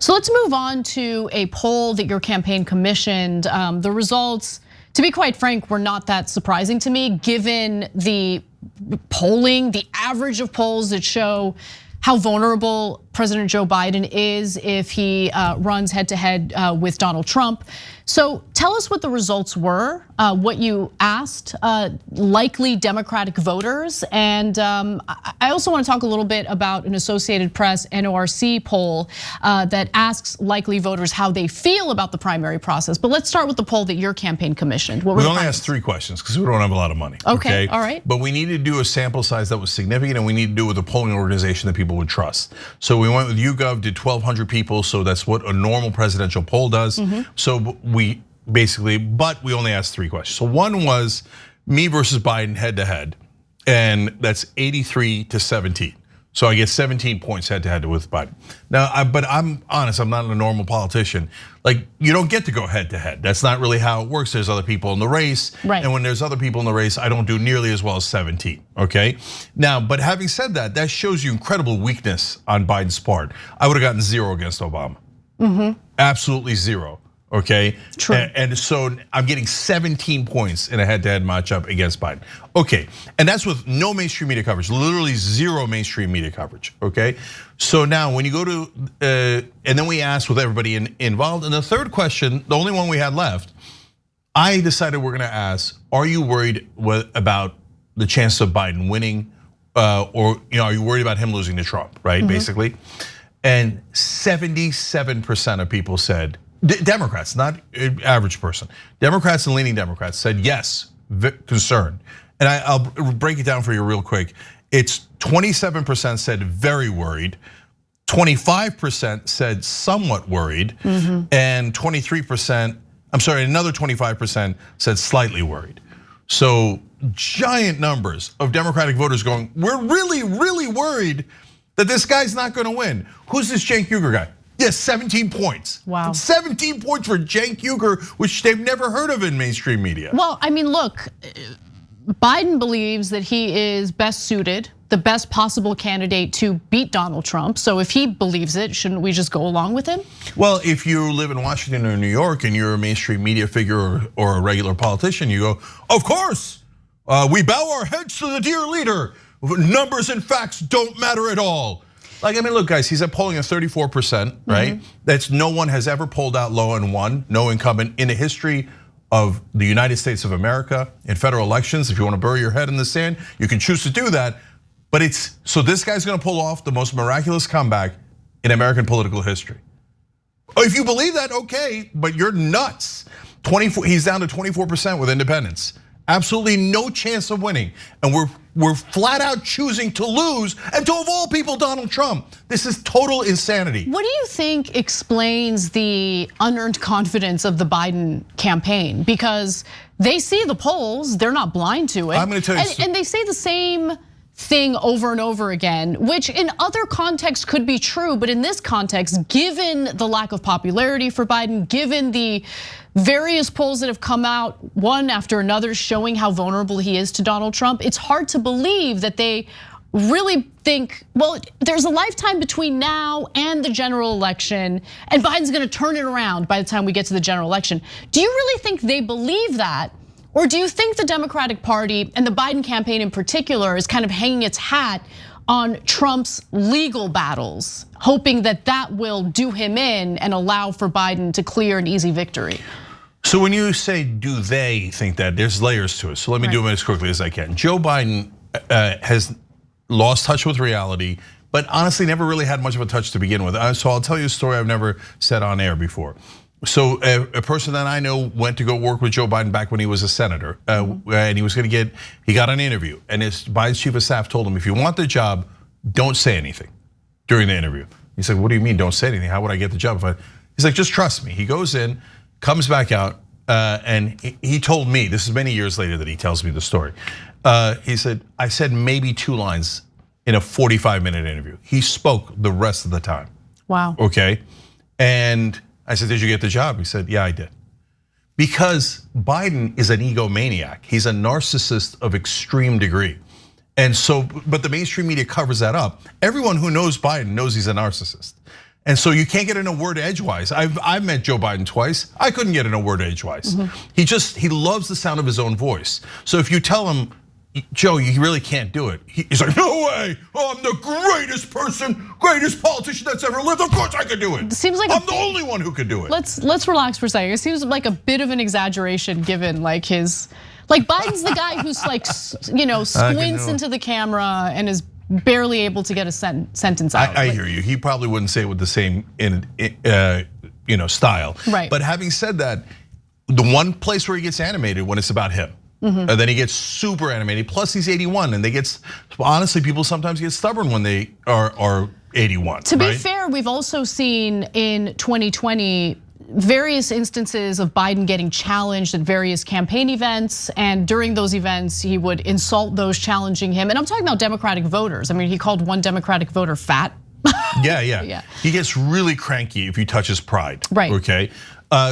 So let's move on to a poll that your campaign commissioned. The results, to be quite frank, were not that surprising to me, given the polling, the average of polls that show how vulnerable President Joe Biden is if he runs head to head with Donald Trump. So tell us what the results were, what you asked likely Democratic voters. And I also want to talk a little bit about an Associated Press NORC poll that asks likely voters how they feel about the primary process. But let's start with the poll that your campaign commissioned. We only asked 3 questions because we don't have a lot of money. Okay, all right. But we needed to do a sample size that was significant, and we need to do it with a polling organization that people would trust. So we went with YouGov, did 1,200 people, so that's what a normal presidential poll does. So we basically, but we only asked 3 questions. So one was me versus Biden head to head, and that's 83 to 17. So I get 17 points head to head with Biden. Now, but I'm honest, I'm not a normal politician. Like, you don't get to go head to head. That's not really how it works. There's other people in the race. Right. And when there's other people in the race, I don't do nearly as well as 17, okay? Now, but having said that, that shows you incredible weakness on Biden's part. I would have gotten 0 against Obama. Absolutely 0. Okay, true. And so I'm getting 17 points in a head-to-head matchup against Biden. Okay, and that's with no mainstream media coverage, literally 0 mainstream media coverage. Okay, so now when you go to, and then we asked with everybody involved. And the third question, the only one we had left, I decided we're going to ask: are you worried about the chance of Biden winning, or are you worried about him losing to Trump? Right, basically, and 77% of people said. Democrats, not average person. Democrats and leaning Democrats said yes, concerned. And I'll break it down for you real quick. It's 27% said very worried, 25% said somewhat worried, and 23%, I'm sorry, another 25% said slightly worried. So giant numbers of Democratic voters going, we're really, really worried that this guy's not gonna win. Who's this Cenk Uygur guy? Yes, 17 points. Wow. 17 points for Cenk Uygur, which they've never heard of in mainstream media. Well, I mean, look, Biden believes that he is best suited, the best possible candidate to beat Donald Trump. So if he believes it, shouldn't we just go along with him? Well, if you live in Washington or New York and you're a mainstream media figure or a regular politician, you go, of course, we bow our heads to the dear leader. Numbers and facts don't matter at all. Like, I mean, look, guys, he's at polling at 34%, right? That's no one has ever polled out low and won, no incumbent in the history of the United States of America in federal elections. If you want to bury your head in the sand, you can choose to do that. But so this guy's going to pull off the most miraculous comeback in American political history. Oh, if you believe that, okay, but you're nuts. He's down to 24% with independents. Absolutely no chance of winning, and we're flat out choosing to lose, and to of all people, Donald Trump. This is total insanity. What do you think explains the unearned confidence of the Biden campaign? Because they see the polls, they're not blind to it. I'm going to tell you, and they say the same thing over and over again, which in other contexts could be true, but in this context, given the lack of popularity for Biden, given the various polls that have come out one after another showing how vulnerable he is to Donald Trump, it's hard to believe that they really think, well, there's a lifetime between now and the general election, and Biden's gonna turn it around by the time we get to the general election. Do you really think they believe that? Or do you think the Democratic Party and the Biden campaign in particular is kind of hanging its hat on Trump's legal battles, hoping that that will do him in and allow for Biden to clear an easy victory? So when you say, do they think that, there's layers to it. So let me do it as quickly as I can. Joe Biden has lost touch with reality, but honestly never really had much of a touch to begin with. So I'll tell you a story I've never said on air before. So a person that I know went to go work with Joe Biden back when he was a senator, and he got an interview, and Biden's chief of staff told him, if you want the job, don't say anything during the interview. He said, what do you mean don't say anything? How would I get the job? He's like, just trust me. He goes in, comes back out, and he told me, this is many years later that he tells me the story. He said, I said maybe 2 lines in a 45-minute interview. He spoke the rest of the time. Wow. Okay, and I said, did you get the job? He said, yeah, I did. Because Biden is an egomaniac. He's a narcissist of extreme degree. And so, but the mainstream media covers that up. Everyone who knows Biden knows he's a narcissist. And so you can't get in a word edgewise. I've met Joe Biden twice. I couldn't get in a word edgewise. He loves the sound of his own voice. So if you tell him, Joe, you really can't do it. He's like, no way, I'm the greatest person, greatest politician that's ever lived. Of course I could do it. Seems like I'm the only one who could do it. Let's relax for a second. It seems like a bit of an exaggeration given like Biden's the guy who's like, squints into the camera and is barely able to get a sentence out. I hear you. He probably wouldn't say it with the same style. Right. But having said that, the one place where he gets animated when it's about him. And then he gets super animated. Plus he's 81, and honestly, people sometimes get stubborn when they are 81. To be fair, we've also seen in 2020 various instances of Biden getting challenged at various campaign events, and during those events, he would insult those challenging him. And I'm talking about Democratic voters. I mean, he called one Democratic voter fat. Yeah. He gets really cranky if you touch his pride. Right. Okay.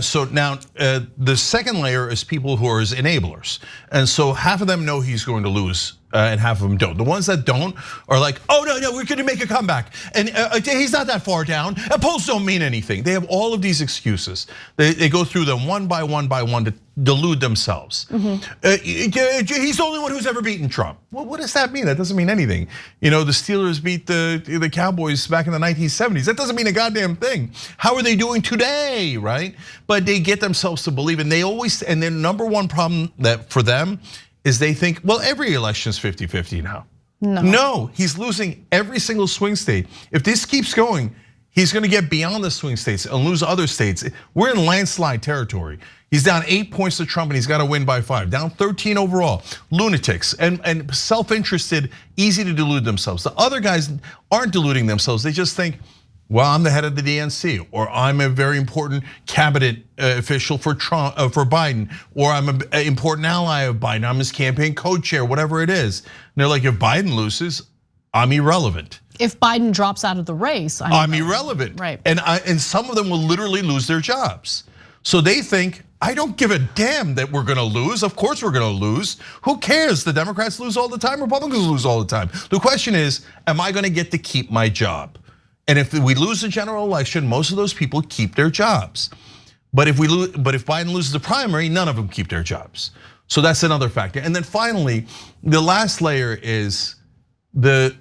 So now the second layer is people who are his enablers. And so half of them know he's going to lose and half of them don't. The ones that don't are like, oh no, we're gonna make a comeback. And he's not that far down, and polls don't mean anything. They have all of these excuses. They go through them one by one to delude themselves. He's the only one who's ever beaten Trump. Well, what does that mean? That doesn't mean anything. The Steelers beat the Cowboys back in the 1970s. That doesn't mean a goddamn thing. How are they doing today, right? But they get themselves to believe, and their number one problem that for them is they think, well, every election is 50-50 now. No, he's losing every single swing state. If this keeps going, he's gonna get beyond the swing states and lose other states. We're in landslide territory. He's down 8 points to Trump and he's gotta win by 5, down 13 overall. Lunatics and self-interested, easy to delude themselves. The other guys aren't deluding themselves, they just think, well, I'm the head of the DNC, or I'm a very important cabinet official for Trump, for Biden, or I'm an important ally of Biden. I'm his campaign co-chair, whatever it is. And they're like, if Biden loses, I'm irrelevant. If Biden drops out of the race, I'm irrelevant. Right. And some of them will literally lose their jobs. So they think, I don't give a damn that we're gonna lose. Of course we're gonna lose. Who cares? The Democrats lose all the time, Republicans lose all the time. The question is, am I gonna get to keep my job? And if we lose the general election, most of those people keep their jobs. But if Biden loses the primary, none of them keep their jobs. So that's another factor. And then finally, the last layer is the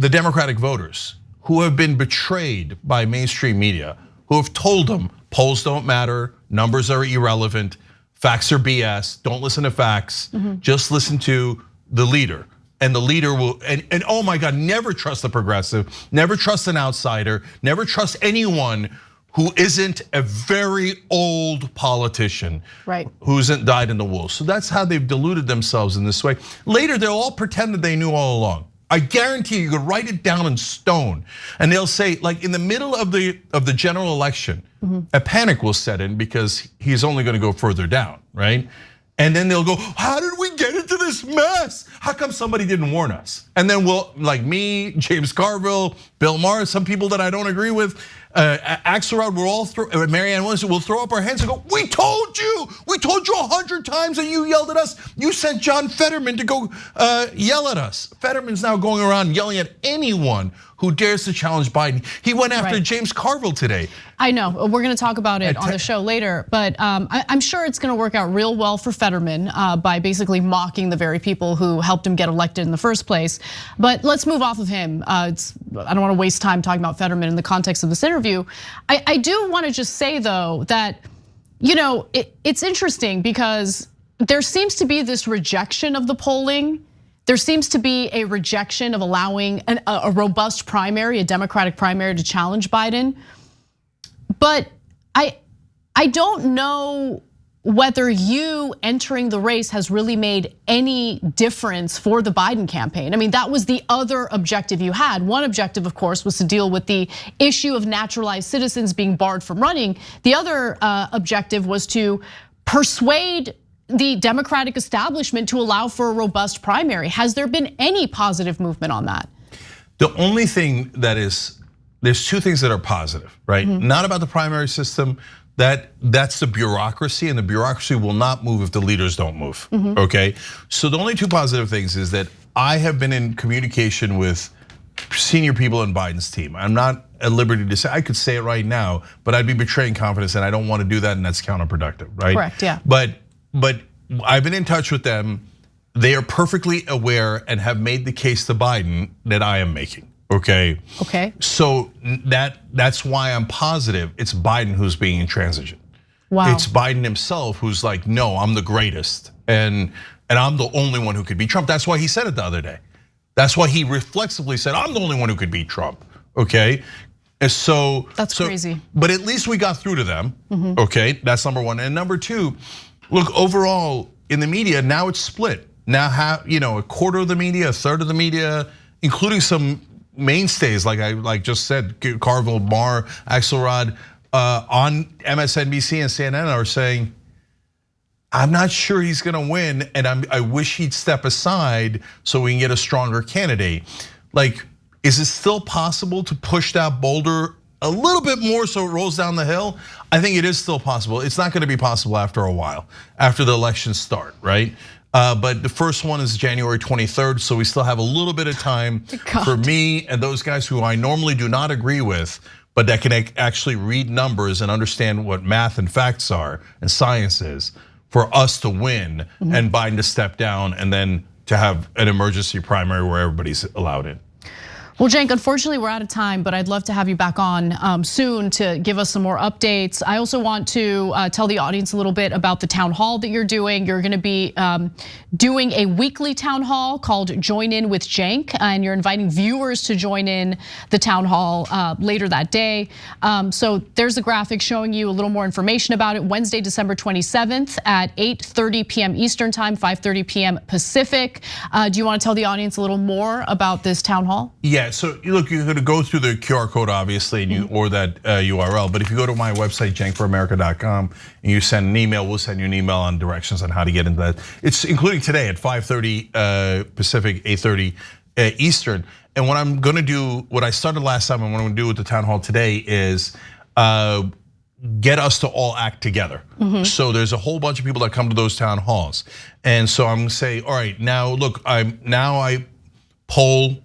Democratic voters who have been betrayed by mainstream media, who have told them polls don't matter, numbers are irrelevant, facts are BS, don't listen to facts, just listen to the leader. And the leader will, and oh my God, never trust a progressive, never trust an outsider, never trust anyone who isn't a very old politician, right? Who hasn't died in the wool. So that's how they've deluded themselves in this way. Later, they'll all pretend that they knew all along. I guarantee you could write it down in stone, and they'll say, like in the middle of the general election, a panic will set in because he's only going to go further down, right? And then they'll go, how did we get into this mess? How come somebody didn't warn us? And then we'll, like me, James Carville, Bill Maher, some people that I don't agree with, Axelrod, Marianne Williamson, will throw up our hands and go, we told you 100 times and you yelled at us. You sent John Fetterman to go yell at us. Fetterman's now going around yelling at anyone who dares to challenge Biden. He went after James Carville today. I know, we're gonna talk about it on the show later, but I'm sure it's gonna work out real well for Fetterman by basically mocking the very people who helped him get elected in the first place. But let's move off of him. I don't wanna waste time talking about Fetterman in the context of this interview. I do wanna just say though that, it's interesting because there seems to be this rejection of the polling. There seems to be a rejection of allowing a robust primary, a Democratic primary to challenge Biden. But I don't know whether you entering the race has really made any difference for the Biden campaign. I mean, that was the other objective you had. One objective, of course, was to deal with the issue of naturalized citizens being barred from running. The other objective was to persuade the Democratic establishment to allow for a robust primary. Has there been any positive movement on that? The only thing that is, there's two things that are positive, right? Not about the primary system, that's the bureaucracy, and the bureaucracy will not move if the leaders don't move, okay? So the only two positive things is that I have been in communication with senior people in Biden's team. I'm not at liberty to say, I could say it right now, but I'd be betraying confidence and I don't want to do that, and that's counterproductive, right? Correct, yeah. But I've been in touch with them. They are perfectly aware and have made the case to Biden that I am making, okay? Okay. So that's why I'm positive it's Biden who's being intransigent. Wow. It's Biden himself who's like, no, I'm the greatest. And I'm the only one who could beat Trump. That's why he said it the other day. That's why he reflexively said, I'm the only one who could beat Trump, okay? And so- That's crazy. But at least we got through to them, okay? That's number one. And number two, look, overall in the media, now it's split. Now a quarter of the media, a third of the media, including some mainstays, like I just said, Carville, Barr, Axelrod, on MSNBC and CNN are saying, I'm not sure he's gonna win, and I wish he'd step aside so we can get a stronger candidate. Like, is it still possible to push that boulder a little bit more so it rolls down the hill? I think it is still possible. It's not gonna be possible after a while, after the elections start, right? But the first one is January 23rd, so we still have a little bit of time for me and those guys who I normally do not agree with, but that can actually read numbers and understand what math and facts are and science is, for us to win and Biden to step down and then to have an emergency primary where everybody's allowed in. Well, Cenk, unfortunately we're out of time, but I'd love to have you back on soon to give us some more updates. I also want to tell the audience a little bit about the town hall that you're doing. You're gonna be doing a weekly town hall called Join In with Cenk, and you're inviting viewers to join in the town hall later that day. So there's a graphic showing you a little more information about it. Wednesday, December 27th at 8:30 p.m. Eastern time, 5:30 p.m. Pacific. Do you want to tell the audience a little more about this town hall? Yeah, so look, you're gonna go through the QR code obviously, and or that URL. But if you go to my website, cenkforamerica.com, and you send an email, we'll send you an email on directions on how to get into that. It's including today at 5:30 Pacific, 8:30 Eastern. And what I'm gonna do, what I started last time, and what I'm gonna do with the town hall today is get us to all act together. So there's a whole bunch of people that come to those town halls, and so I'm gonna say, all right, now look, I poll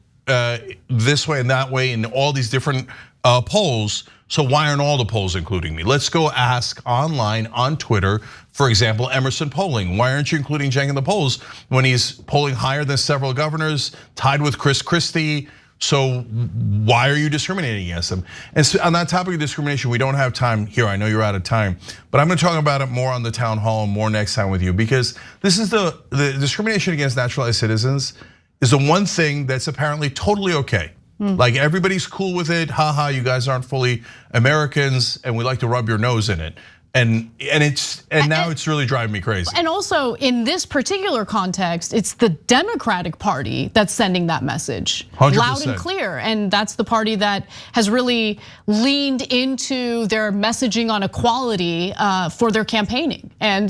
this way and that way in all these different polls. So why aren't all the polls including me? Let's go ask online on Twitter, for example, Emerson Polling. Why aren't you including Cenk in the polls when he's polling higher than several governors, tied with Chris Christie? So why are you discriminating against him? And so on that topic of discrimination, we don't have time here. I know you're out of time, but I'm gonna talk about it more on the town hall and more next time with you, because this is the discrimination against naturalized citizens is the one thing that's apparently totally okay. Like everybody's cool with it. Haha, you guys aren't fully Americans, and we like to rub your nose in it. And now it's really driving me crazy. And also in this particular context, it's the Democratic Party that's sending that message 100%. Loud and clear. And that's the party that has really leaned into their messaging on equality for their campaigning. And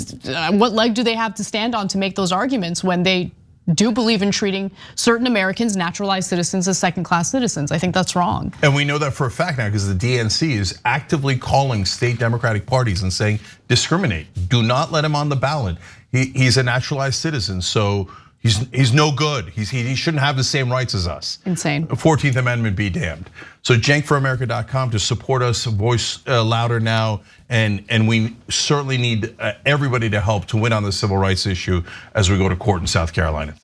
what leg do they have to stand on to make those arguments when they do believe in treating certain Americans, naturalized citizens, as second-class citizens? I think that's wrong. And we know that for a fact now because the DNC is actively calling state Democratic parties and saying, discriminate, do not let him on the ballot. He's a naturalized citizen, so he's no good. He shouldn't have the same rights as us. Insane. 14th Amendment be damned. So cenkforamerica.com to support us, voice louder now, and we certainly need everybody to help to win on the civil rights issue as we go to court in South Carolina.